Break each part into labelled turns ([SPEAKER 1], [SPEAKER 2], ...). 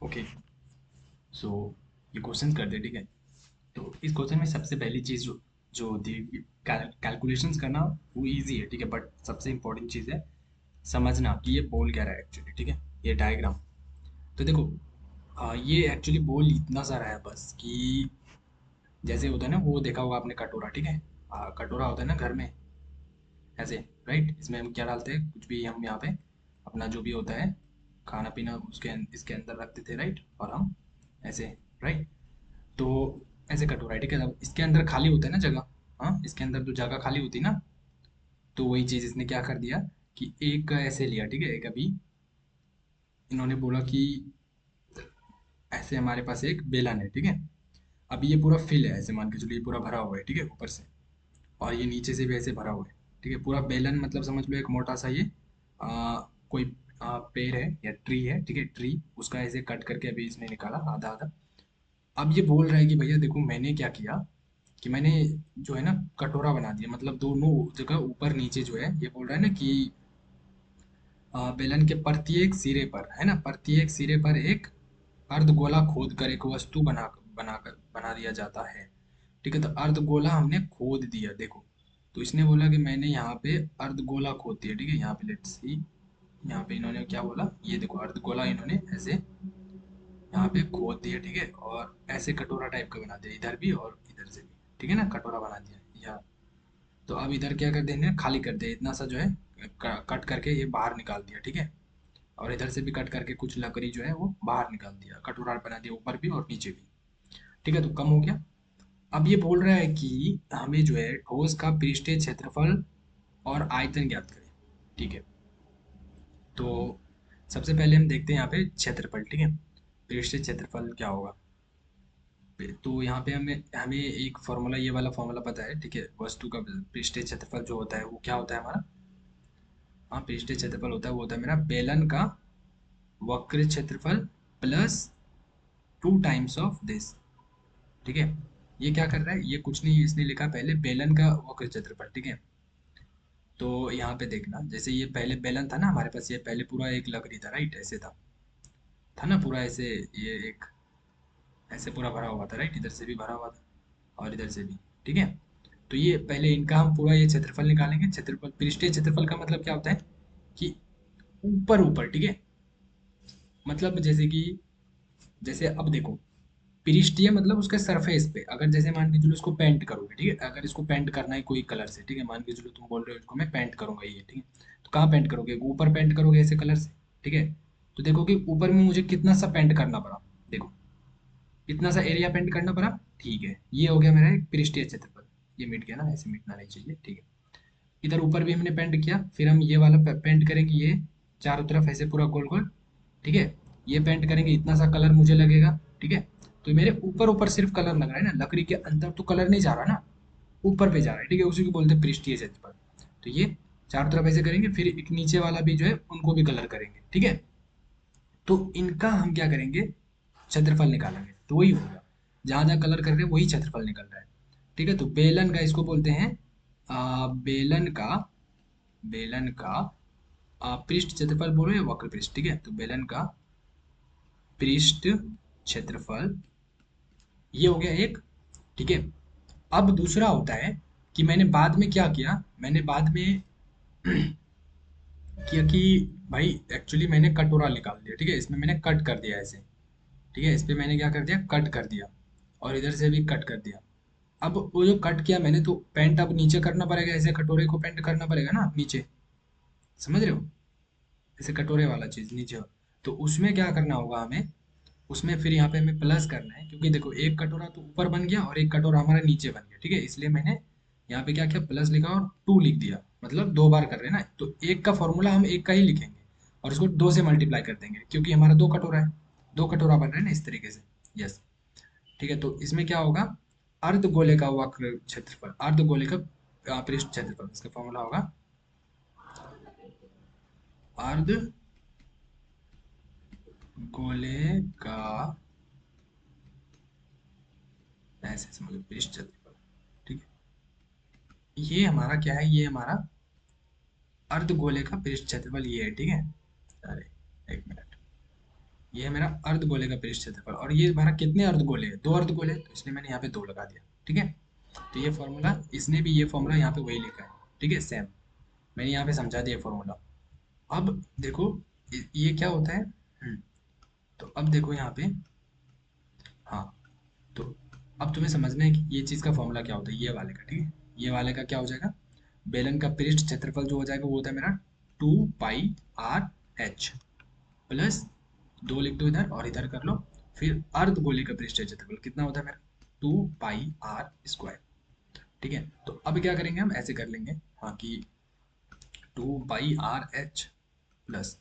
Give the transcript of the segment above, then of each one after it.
[SPEAKER 1] Okay. सो ये question करते हैं, ठीक है। तो इस क्वेश्चन में सबसे पहली चीज़ जो होती है, कैलकुलेशंस करना वो इजी है, ठीक है। बट सबसे इंपॉर्टेंट चीज़ है समझना कि ये बोल क्या रहा है एक्चुअली, ठीक है। ये डायग्राम, तो देखो, ये एक्चुअली बोल इतना सारा है बस कि जैसे होता है ना, वो देखा होगा आपने कटोरा, ठीक है। कटोरा होता है ना घर में, ऐसे, राइट। इसमें हम क्या डालते हैं, कुछ भी हम यहाँ पे अपना जो भी होता है खाना पीना उसके इसके अंदर रखते थे, राइट। और हम ऐसे, राइट। तो ऐसे कटोरा है, ठीक है। अब इसके अंदर खाली होता है ना जगह, हाँ, इसके अंदर जो जगह खाली होती है ना, तो वही चीज़ इसने क्या कर दिया कि एक ऐसे लिया, ठीक है। एक अभी इन्होंने बोला कि ऐसे हमारे पास एक बेलन है, ठीक है। अभी ये पूरा फिल है, ऐसे मान के चलिए पूरा भरा हुआ है, ठीक है, ऊपर से। और ये नीचे से भी ऐसे भरा हुआ है, ठीक है। पूरा बेलन मतलब समझ लो एक मोटा सा ये कोई पेड़ है या ट्री है, ठीक है। ट्री उसका ऐसे कट करके अभी इसने निकाला आधा आधा। अब ये बोल रहा है कि भैया देखो मैंने क्या किया कि मैंने जो है ना कटोरा बना दिया, मतलब दोनों जगह ऊपर नीचे जो है, ये बोल रहा है ना कि बेलन के प्रत्येक सिरे पर, है ना, प्रत्येक सिरे पर एक अर्धगोला खोद कर एक वस्तु बना दिया जाता है, ठीक है। तो अर्धगोला हमने खोद दिया, देखो। तो इसने बोला कि मैंने यहाँ पे अर्धगोला खोद दिया, ठीक है। यहाँ पे लेट्स सी, यहाँ पे इन्होंने क्या बोला, ये देखो अर्धगोला इन्होंने ऐसे यहाँ पे खोद दिया, ठीक है। और ऐसे कटोरा टाइप का बना दिया, इधर भी और इधर से भी, ठीक है ना, कटोरा बना दिया या। तो अब इधर क्या कर देंगे, खाली कर दिया इतना सा जो है, कट करके ये बाहर निकाल दिया, ठीक है। और इधर से भी कट करके कुछ लकड़ी जो है वो बाहर निकाल दिया, कटोरा बना दिया ऊपर भी और नीचे भी, ठीक है। तो कम हो गया। अब ये बोल रहा है कि हमें जो है ठोस का पृष्ठीय क्षेत्रफल और आयतन ज्ञात करें, ठीक है। तो सबसे पहले हम देखते हैं यहाँ पे क्षेत्रफल, ठीक है। पृष्ठीय क्षेत्रफल क्या होगा, तो यहाँ पे हमें हमें एक फॉर्मूला, ये वाला फॉर्मूला पता है, ठीक है। वस्तु का पृष्ठीय क्षेत्रफल जो होता है वो क्या होता है हमारा, हाँ, पृष्ठीय क्षेत्रफल होता है वो होता है मेरा बेलन का वक्र क्षेत्रफल प्लस 2 टाइम्स ऑफ दिस, ठीक है। ये क्या कर रहा है, ये कुछ नहीं, इसने लिखा पहले बेलन का वक्र क्षेत्रफल, ठीक है। तो यहाँ पे देखना, जैसे ये पहले बेलन था ना हमारे पास, ये पहले पूरा एक लकड़ी था, राइट, ऐसे था ना पूरा ऐसे, ये एक ऐसे पूरा भरा हुआ था, राइट। इधर से भी भरा हुआ था और इधर से भी, ठीक है। तो ये पहले इनका हम पूरा ये क्षेत्रफल निकालेंगे। क्षेत्रफल, पृष्ठीय क्षेत्रफल का मतलब क्या होता है कि ऊपर ऊपर, ठीक है। मतलब जैसे कि, जैसे अब देखो, पृष्ठीय मतलब उसके सरफेस पे, अगर जैसे मान के चलो इसको पेंट करोगे, ठीक है। अगर इसको पेंट करना है कोई कलर से, ठीक है, मान के चलो तुम बोल रहे हो इसको मैं पेंट करूंगा ये, ठीक है। तो कहाँ पेंट करोगे, ऊपर पेंट करोगे ऐसे कलर से, ठीक है। तो देखो कि ऊपर में मुझे कितना सा पेंट करना पड़ा, देखो इतना सा एरिया पेंट करना पड़ा, ठीक है। ये हो गया मेरा एक पृष्ठीय क्षेत्रफल, ये मिट गया ना, ऐसे मिटना नहीं चाहिए, ठीक है। इधर ऊपर भी हमने पेंट किया, फिर हम ये वाला पेंट करेंगे, ये चारों तरफ ऐसे पूरा गोल गोल, ठीक है। ये पेंट करेंगे, इतना सा कलर मुझे लगेगा, ठीक है। तो मेरे ऊपर ऊपर सिर्फ कलर लग रहा है ना, लकड़ी के अंदर तो कलर नहीं जा रहा ना, ऊपर पे जा रहा है, ठीक है। उसी को बोलते हैं पृष्ठीय क्षेत्रफल। तो ये चारों तरफ ऐसे करेंगे, फिर एक नीचे वाला भी जो है उनको भी कलर करेंगे, ठीक है। तो इनका हम क्या करेंगे, क्षेत्रफल निकालेंगे, तो वही होगा, जहां जहां कलर कर रहे हैं वही क्षेत्रफल निकल रहा है, ठीक है। तो बेलन का इसको बोलते हैं बेलन का, बेलन का पृष्ठ क्षेत्रफल बोलो या वक्र पृष्ठ, ठीक है। तो बेलन का पृष्ठ क्षेत्रफल, ये हो गया एक, ठीक है। अब दूसरा होता है कि मैंने बाद में क्या किया, मैंने बाद में किया कि भाई एक्चुअली मैंने कटोरा निकाल दिया, ठीक है। इसमें मैंने कट कर दिया ऐसे, ठीक है। इस पे मैंने क्या कर दिया, कट कर दिया। और इधर से भी कट कर दिया। अब वो जो कट किया मैंने, तो पेंट अब नीचे करना पड़ेगा, ऐसे कटोरे को पेंट करना पड़ेगा ना नीचे, समझ रहे हो, ऐसे कटोरे वाला चीज नीचे हो। तो उसमें क्या करना होगा हमें, उसमें फिर यहाँ पे हमें प्लस करना है, क्योंकि देखो एक कटोरा तो ऊपर बन गया और एक कटोरा हमारा नीचे बन गया, ठीक है। इसलिए मैंने यहाँ पे क्या किया, प्लस लिखा और 2 लिख दिया, मतलब 2 बार कर रहे हैं ना, तो एक का फॉर्मूला हम एक का ही लिखेंगे और उसको 2 से मल्टीप्लाई कर देंगे, क्योंकि हमारा 2 कटोरा है, 2 कटोरा बन रहे हैं ना इस तरीके से। यस, ठीक है। तो इसमें क्या होगा, अर्धगोले का वक्र क्षेत्रफल, अर्धगोले का पृष्ठ क्षेत्रफल, इसका फॉर्मूला होगा अर्ध गोले का, ऐसे समझो, पृष्ठ क्षेत्रफल, ठीक है। ये हमारा क्या है, ये हमारा अर्धगोले का पृष्ठ क्षेत्रफल ये है, ठीक है। अरे एक मिनट, ये है मेरा अर्धगोले का पृष्ठ क्षेत्रफल, और ये हमारा कितने अर्धगोले हैं, 2 अर्धगोले, तो इसलिए मैंने यहाँ पे 2 लगा दिया। ठीक है, तो ये फॉर्मूला, इसने भी ये फॉर्मूला यहाँ पे वही लिखा है। ठीक है, सेम मैंने यहाँ पे समझा दिया फॉर्मूला। अब देखो ये क्या होता है। तो अब देखो यहाँ पे, हाँ, तो अब तुम्हें समझना है कि ये चीज़ का फॉर्मूला क्या होता है, ये वाले का। ठीक है, ये वाले का क्या हो जाएगा, बेलन का पृष्ठ क्षेत्रफल जो हो जाएगा वो होता है मेरा 2 पाई r h प्लस 2 लिख दो इधर और इधर कर लो, फिर अर्धगोले का पृष्ठ क्षेत्रफल कितना होता है मेरा 2 पाई r स्क्वायर। ठीक है, तो अब क्या करेंगे, हम ऐसे कर लेंगे, हाँ, कि 2 पाई r h प्लस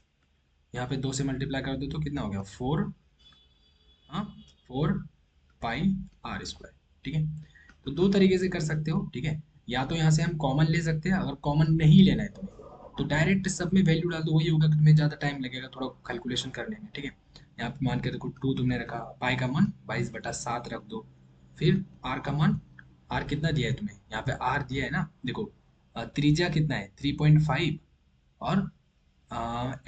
[SPEAKER 1] यहाँ पे 2 से मल्टीप्लाई कर दो तो कितना हो गया 4, हाँ, 4 पाई r स्क्वायर। ठीक है, तो दो तरीके से कर सकते हो। ठीक है, या तो यहाँ से हम कॉमन ले सकते हैं, अगर कॉमन नहीं लेना है तुम्हें तो डायरेक्ट सब में वैल्यू डाल दो, वही होगा कि तुम्हें ज़्यादा टाइम लगेगा थोड़ा कैलकुलेशन करने में। ठीक है, यहाँ पे मान के देखो 2 तुमने रखा, पाई का मान 22/7 रख दो, फिर आर का मान, आर कितना दिया है तुम्हें, यहाँ पे आर दिया है ना, देखो त्रिज्या कितना है 3.5, और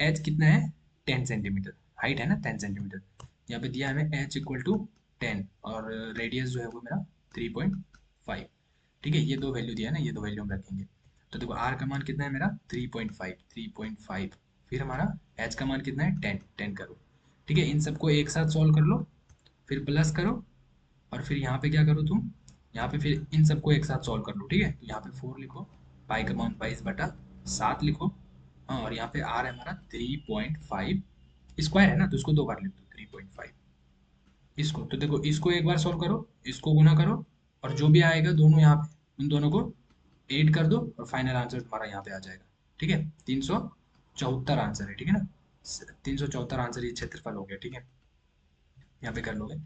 [SPEAKER 1] एच कितना है 10 सेंटीमीटर, हाइट है ना 10 सेंटीमीटर, यहाँ पे दिया है हमें एच इक्वल टू 10, और रेडियस जो है वो मेरा 3.5। ठीक है, ये दो वैल्यू दिया है ना, ये दो वैल्यू हम रखेंगे। तो देखो आर का मान कितना है मेरा 3.5, फिर हमारा एच का मान कितना है 10 करो। ठीक है, इन सबको एक साथ सॉल्व कर लो, फिर प्लस करो, और फिर यहाँ पे क्या करो तुम, यहाँ पे फिर इन सबको एक साथ सॉल्व कर लो। ठीक है, तो यहाँ पे 4 लिखो, पाई का मान 22/7 लिखो, हाँ, और यहाँ पे आर है हमारा 3.5, स्क्वायर है ना तो इसको 2 बार लिख दो 3.5, इसको तो देखो इसको एक बार सॉल्व करो, इसको गुना करो, और जो भी आएगा दोनों यहाँ पे उन दोनों को ऐड कर दो, और फाइनल आंसर तुम्हारा यहाँ पे आ जाएगा। ठीक है, 374 आंसर है। ठीक है ना, 374 आंसर ये क्षेत्रफल हो गया। ठीक है, यहाँ पे कर लोगे।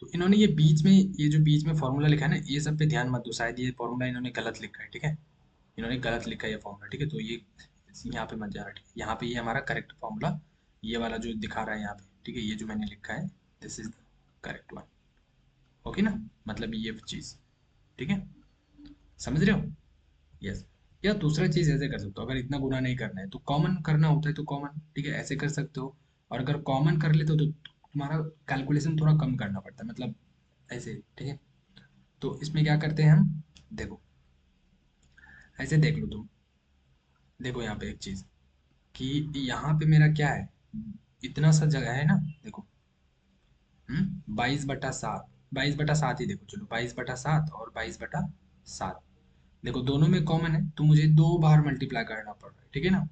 [SPEAKER 1] तो इन्होंने ये बीच में, ये जो बीच में फॉर्मूला लिखा है ना, ये सब पे ध्यान मत दो, शायद ये फॉर्मूला इन्होंने गलत लिखा है। ठीक है, इन्होंने गलत लिखा है ये फॉर्मूला। ठीक है, तो ये यहाँ पे मत जाना। ठीक है, यहाँ पे ये हमारा करेक्ट फॉर्मूला, ये वाला जो दिखा रहा है यहाँ पे। ठीक है, ये जो मैंने लिखा है this is the correct one. Okay ना, मतलब ये चीज़। ठीक है, समझ रहे हो। यस, या दूसरा चीज़ ऐसे कर सकते हो, अगर इतना गुना नहीं करना है तो कॉमन करना होता है तो कॉमन, ठीक है, ऐसे कर सकते हो। और अगर कॉमन कर लेते हो तो तुम्हारा कैलकुलेशन थोड़ा कम करना पड़ता है, मतलब ऐसे। ठीक है, तो इसमें क्या करते हैं हम, देखो ऐसे देख लो तुम, देखो यहाँ पे एक चीज़, कि यहाँ पे मेरा क्या है, इतना सा जगह है ना, देखो 22/7, 22/7 ही देखो, चलो 22/7 और 22/7, देखो दोनों में कॉमन है तो मुझे 2 बार मल्टीप्लाई करना पड़ रहा है। ठीक है ना,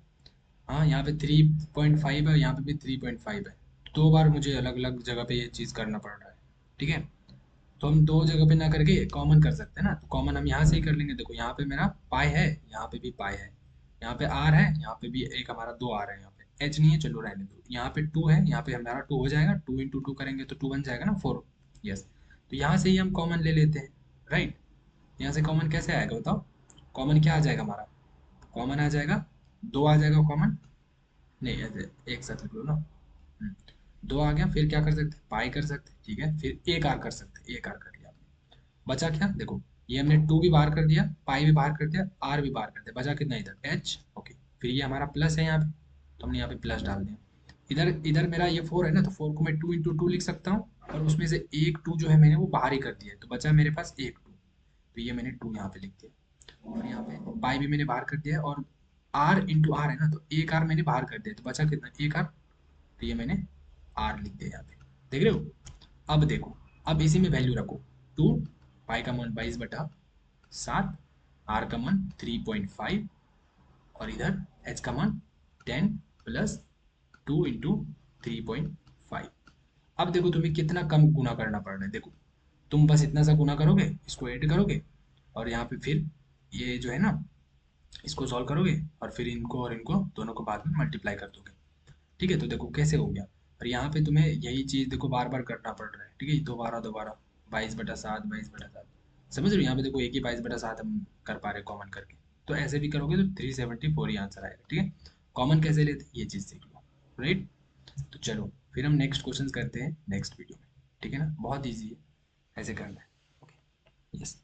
[SPEAKER 1] हाँ, यहाँ पे 3.5 है, यहाँ पे भी 3.5 है, 2 बार मुझे अलग अलग जगह पे ये चीज़ करना पड़ रहा है। ठीक है, तो हम दो जगह पे ना करके कॉमन कर सकते हैं ना, तो कॉमन हम यहाँ से ही कर लेंगे। देखो यहाँ पे मेरा पाई है, यहाँ पे भी पाई है, यहाँ पे आर है, यहाँ पे भी एक हमारा 2 आर है, यहाँ पे एच नहीं है, चलो रहने दो, यहाँ पे 2 है, यहाँ पे हमारा 2 हो जाएगा, 2 × 2 करेंगे तो 2 बन जाएगा ना 4। यस, तो यहाँ से ही हम कॉमन ले लेते हैं। राइट, यहाँ से कॉमन कैसे आएगा बताओ, कॉमन क्या आ जाएगा हमारा, कॉमन आ जाएगा 2 आ जाएगा कॉमन, नहीं ऐसे एक साथ लिख लो ना। 2 आ गया, फिर क्या कर सकते हैं, पाई कर सकते हैं। ठीक है, फिर एक आर कर सकते हैं, एक आर कर लिया, बचा क्या, देखो ये हमने 2 भी बाहर कर दिया, पाई भी बाहर कर दिया, आर भी बाहर कर दिया, बचा कितना इधर एच। ओके, फिर ये हमारा प्लस है यहाँ पे, तो हमने यहाँ पे प्लस डाल दिया। इधर इधर मेरा ये 4 है ना, तो 4 को मैं 2 × 2 लिख सकता हूँ, और उसमें से एक 2 जो है मैंने वो बाहर ही कर दिया है, तो बचा मेरे पास एक 2, तो ये मैंने 2 यहाँ पे लिख दिया, और यहाँ पे पाई भी मैंने बाहर कर दिया है, और r × r है ना, तो एक आर मैंने बाहर कर दिया, तो बचा कितना एक आर, तो ये मैंने आर लिख दिया यहाँ पे। देख रहे हो, अब देखो, अब इसी में वैल्यू रखो, 2, पाई का मान 22/7, आर का मान 3.5, और इधर एच का मान 10 प्लस 2 × 3.5। अब देखो तुम्हें कितना कम गुना करना पड़ रहा है, देखो तुम बस इतना सा गुना करोगे, इसको ऐड करोगे, और यहाँ पे फिर ये जो है ना इसको सॉल्व करोगे, और फिर इनको और इनको दोनों को बाद में मल्टीप्लाई कर दोगे। ठीक है, तो देखो कैसे हो गया, और यहाँ पे तुम्हें यही चीज़ देखो बार बार करना पड़ रहा है। ठीक है, दोबारा दोबारा 22/7, 22/7, समझ रहे हो, यहाँ पे देखो एक ही 22/7 हम कर पा रहे हैं कॉमन करके, तो ऐसे भी करोगे तो 374 ही आंसर आएगा। ठीक है, कॉमन कैसे लेते हैं ये चीज़ सीख लो। राइट, तो चलो फिर हम नेक्स्ट क्वेश्चन करते हैं नेक्स्ट वीडियो में। ठीक है ना, बहुत ईजी है, ऐसे करना है। Okay, yes.